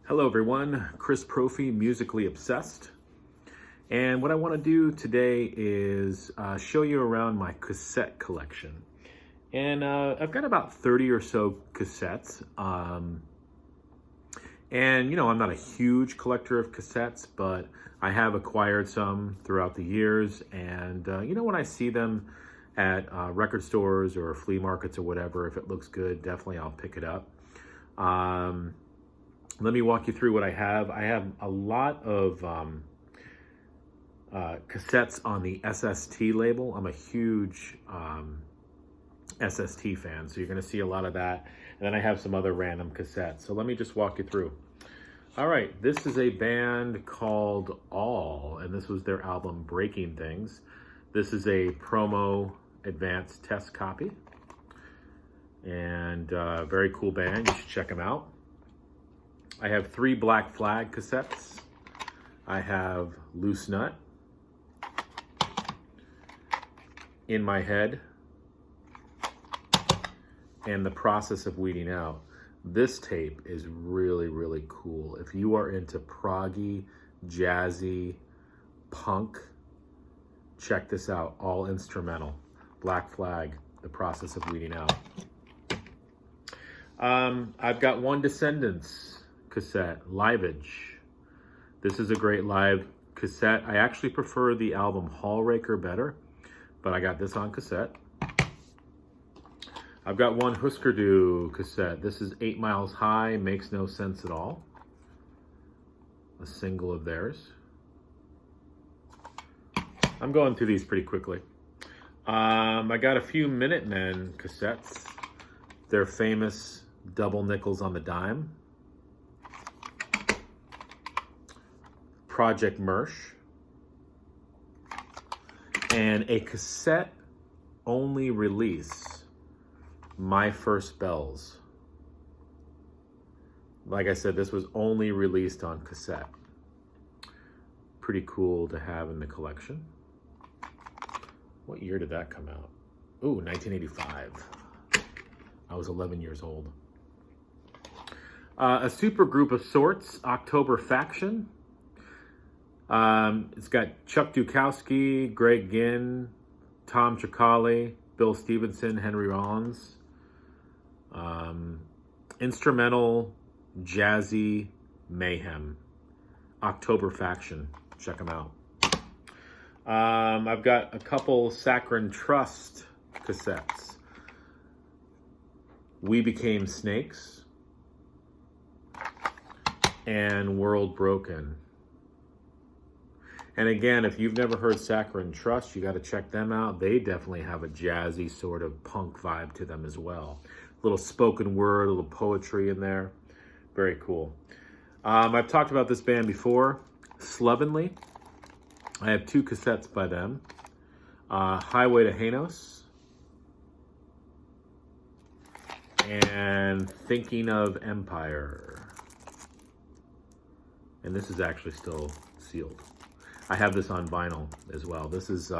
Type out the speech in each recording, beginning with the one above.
Hello everyone, Chris Profi, Musically Obsessed. And what I want to do today is show you around my cassette collection. And I've got about 30 or so cassettes. And you know, I'm not a huge collector of cassettes, but I have acquired some throughout the years. And you know, when I see them at record stores or flea markets or whatever, if it looks good, definitely I'll pick it up. Let me walk you through what I have. I have a lot of cassettes on the SST label. I'm a huge SST fan, so you're going to see a lot of that. And then I have some other random cassettes. So let me just walk you through. All right, this is a band called All, and this was their album Breaking Things. This is a promo advanced test copy. And very cool band. You should check them out. I have 3 Black Flag cassettes. I have Loose Nut, In My Head, and The Process of Weeding Out. This tape is really, really cool. If you are into proggy, jazzy, punk, check this out. All instrumental. Black Flag, The Process of Weeding Out. I've got one Descendants cassette, Liveage. This is a great live cassette. I actually prefer the album Hallraker better, but I got this on cassette. I've got one Husker Du cassette. This is 8 Miles High, Makes No Sense at All. A single of theirs. I'm going through these pretty quickly. I got a few Minutemen cassettes. Their famous Double Nickels on the Dime. Project Mersh, and a cassette only release, My First Bells. Like I said, this was only released on cassette. Pretty cool to have in the collection. What year did that come out? Ooh, 1985. I was 11 years old. A super group of sorts, October Faction. It's got Chuck Dukowski, Greg Ginn, Tom Tricali, Bill Stevenson, Henry Rollins. Instrumental, jazzy, mayhem. October Faction. Check them out. I've got a couple Saccharine Trust cassettes. We Became Snakes and World Broken. And again, if you've never heard Saccharine Trust, you got to check them out. They definitely have a jazzy sort of punk vibe to them as well. A little spoken word, a little poetry in there. Very cool. I've talked about this band before, Slovenly. I have 2 cassettes by them. Highway to Hanos and Thinking of Empire. And this is actually still sealed. I have this on vinyl as well. This is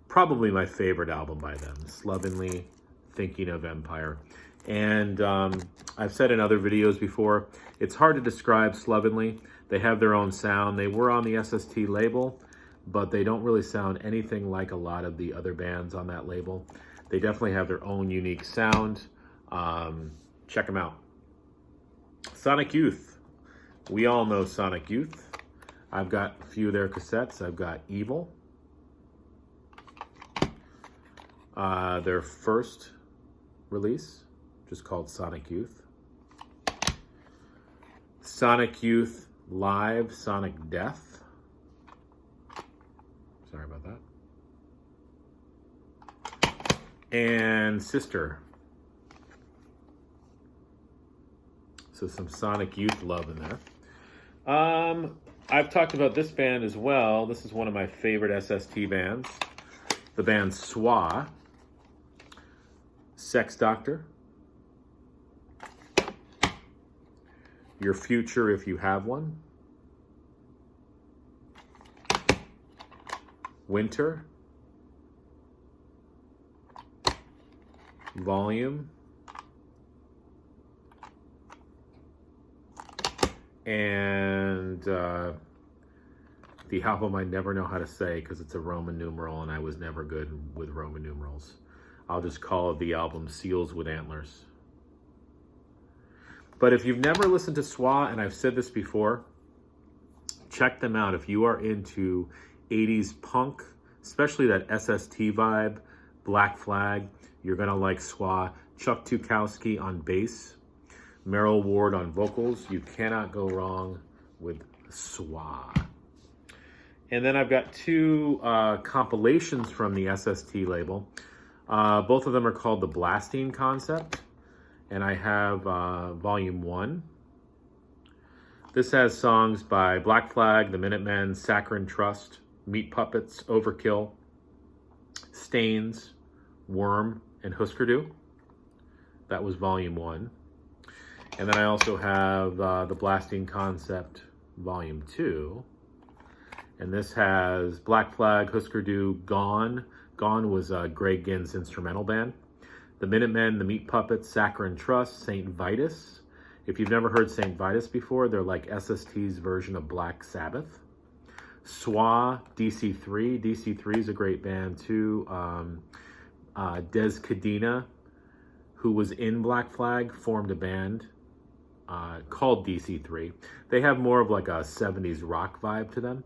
probably my favorite album by them, Slovenly, Thinking of Empire. And I've said in other videos before, it's hard to describe Slovenly. They have their own sound. They were on the SST label, but they don't really sound anything like a lot of the other bands on that label. They definitely have their own unique sound. Check them out. Sonic Youth. We all know Sonic Youth. I've got a few of their cassettes. I've got Evil. Their first release, just called Sonic Youth. Sonic Youth Live, Sonic Death. Sorry about that. And Sister. So some Sonic Youth love in there. I've talked about this band as well. This is one of my favorite SST bands. The band Swa. Sex Doctor. Your Future If You Have One. Winter. Volume. And the album I never know how to say because it's a Roman numeral and I was never good with Roman numerals. I'll just call it the album Seals with Antlers. But if you've never listened to SWA, and I've said this before, check them out. If you are into 80s punk, especially that SST vibe, Black Flag, you're going to like SWA. Chuck Tukowski on bass, Merrill Ward on vocals. You cannot go wrong with SWA. And then I've got two compilations from the SST label. Both of them are called The Blasting Concept. And I have Volume 1. This has songs by Black Flag, The Minutemen, Saccharine Trust, Meat Puppets, Overkill, Stains, Worm, and Husker Du. That was Volume 1. And then I also have The Blasting Concept Volume 2. And this has Black Flag, Husker Du, Gone. Gone was Greg Ginn's instrumental band. The Minutemen, The Meat Puppets, Saccharine Trust, St. Vitus. If you've never heard St. Vitus before, they're like SST's version of Black Sabbath. SWA, DC3. DC3 is a great band too. Des Cadena, who was in Black Flag, formed a band called DC3. They have more of like a 70s rock vibe to them.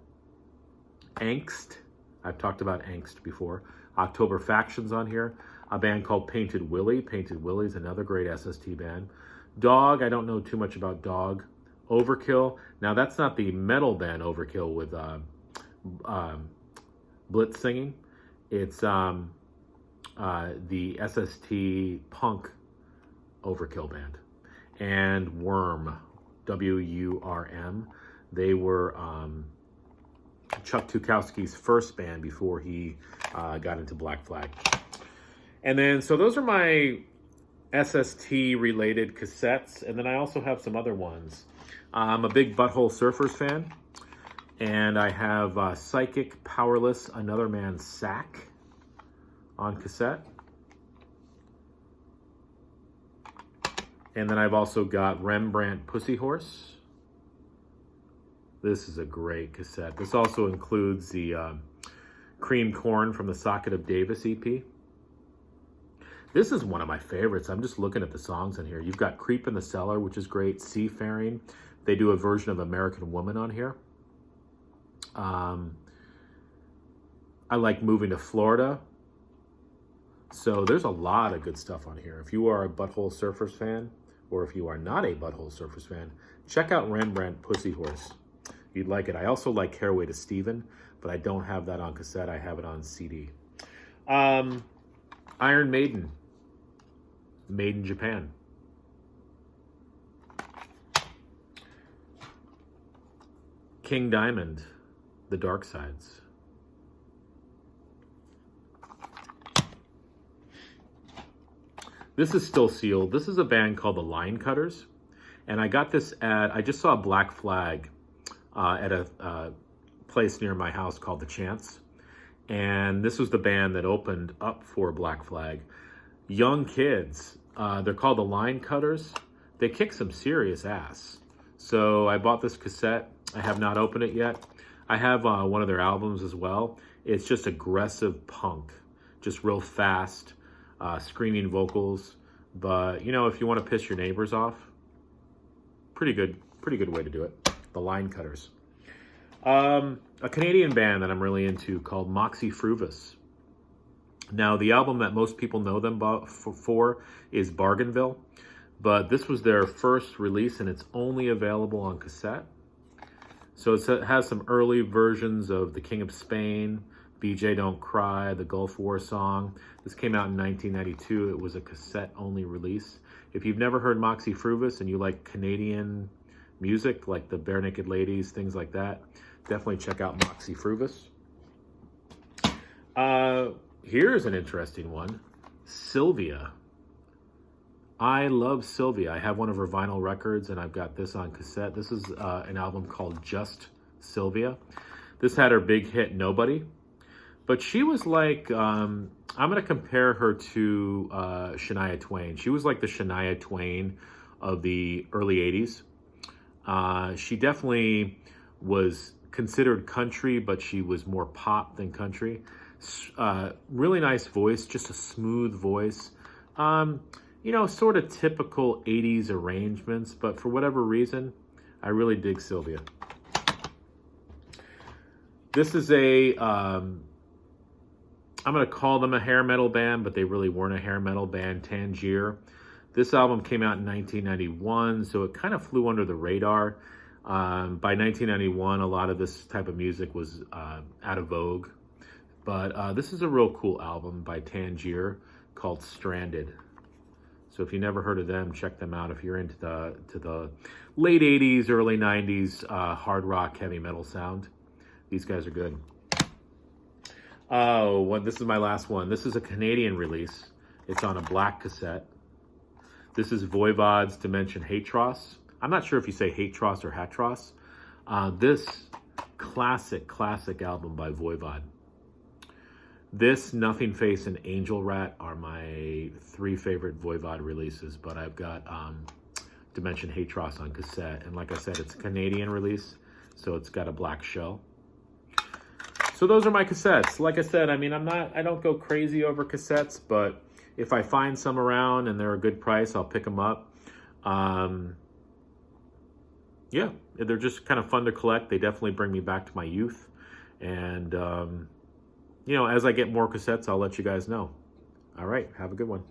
Angst. I've talked about Angst before. October Faction's on here. A band called Painted Willie. Painted Willie's another great SST band. Dog, I don't know too much about Dog. Overkill. Now that's not the metal band Overkill with Blitz singing. It's the SST punk Overkill band. And Worm, W-U-R-M. They were Chuck Tukowski's first band before he got into Black Flag. And then, so those are my SST-related cassettes. And then I also have some other ones. I'm a big Butthole Surfers fan. And I have Psychic, Powerless, Another Man's Sack on cassette. And then I've also got Rembrandt Pussy Horse. This is a great cassette. This also includes the Cream Corn from the Socket of Davis EP. This is one of my favorites. I'm just looking at the songs in here. You've got Creep in the Cellar, which is great. Seafaring. They do a version of American Woman on here. I like Moving to Florida. So there's a lot of good stuff on here. If you are a Butthole Surfers fan, or if you are not a Butthole Surfers fan, check out Rembrandt Pussy Horse. You'd like it. I also like Caraway to Steven, but I don't have that on cassette. I have it on CD. Iron Maiden. Made in Japan. King Diamond, The Dark Sides. This is still sealed. This is a band called the Line Cutters. And I got this I just saw Black Flag at a place near my house called The Chance. And this was the band that opened up for Black Flag. Young kids, they're called the Line Cutters. They kick some serious ass. So I bought this cassette. I have not opened it yet. I have one of their albums as well. It's just aggressive punk, just real fast, screaming vocals. But you know, if you want to piss your neighbors off, pretty good way to do it. The Line Cutters. A Canadian band that I'm really into called Moxie Früvous. Now, the album that most people know them for is Bargainville, but this was their first release and it's only available on cassette. So it has some early versions of The King of Spain, BJ Don't Cry, the Gulf War song. This came out in 1992. It was a cassette-only release. If you've never heard Moxie Früvous and you like Canadian music, like the Bare Naked Ladies, things like that, definitely check out Moxie Früvous. Here's an interesting one. Sylvia. I love Sylvia. I have one of her vinyl records and I've got this on cassette. This is an album called Just Sylvia. This had her big hit Nobody. But she was like, I'm going to compare her to Shania Twain. She was like the Shania Twain of the early 80s. She definitely was considered country, but she was more pop than country. Really nice voice, just a smooth voice. You know, sort of typical 80s arrangements, but for whatever reason, I really dig Sylvia. This is I'm going to call them a hair metal band, but they really weren't a hair metal band, Tangier. This album came out in 1991, so it kind of flew under the radar. By 1991, a lot of this type of music was out of vogue. But this is a real cool album by Tangier called Stranded. So if you never heard of them, check them out. If you're into the late 80s, early 90s hard rock, heavy metal sound, these guys are good. Oh, this is my last one. This is a Canadian release. It's on a black cassette. This is Voivod's Dimension Hatros. I'm not sure if you say Hatros or Hatros. This classic album by Voivod. This, Nothing Face, and Angel Rat are my 3 favorite Voivod releases, but I've got Dimension Hatros on cassette. And like I said, it's a Canadian release, so it's got a black shell. So those are my cassettes. Like I said, I mean, I don't go crazy over cassettes, but if I find some around and they're a good price, I'll pick them up. Yeah, they're just kind of fun to collect. They definitely bring me back to my youth. And, you know, as I get more cassettes, I'll let you guys know. All right, have a good one.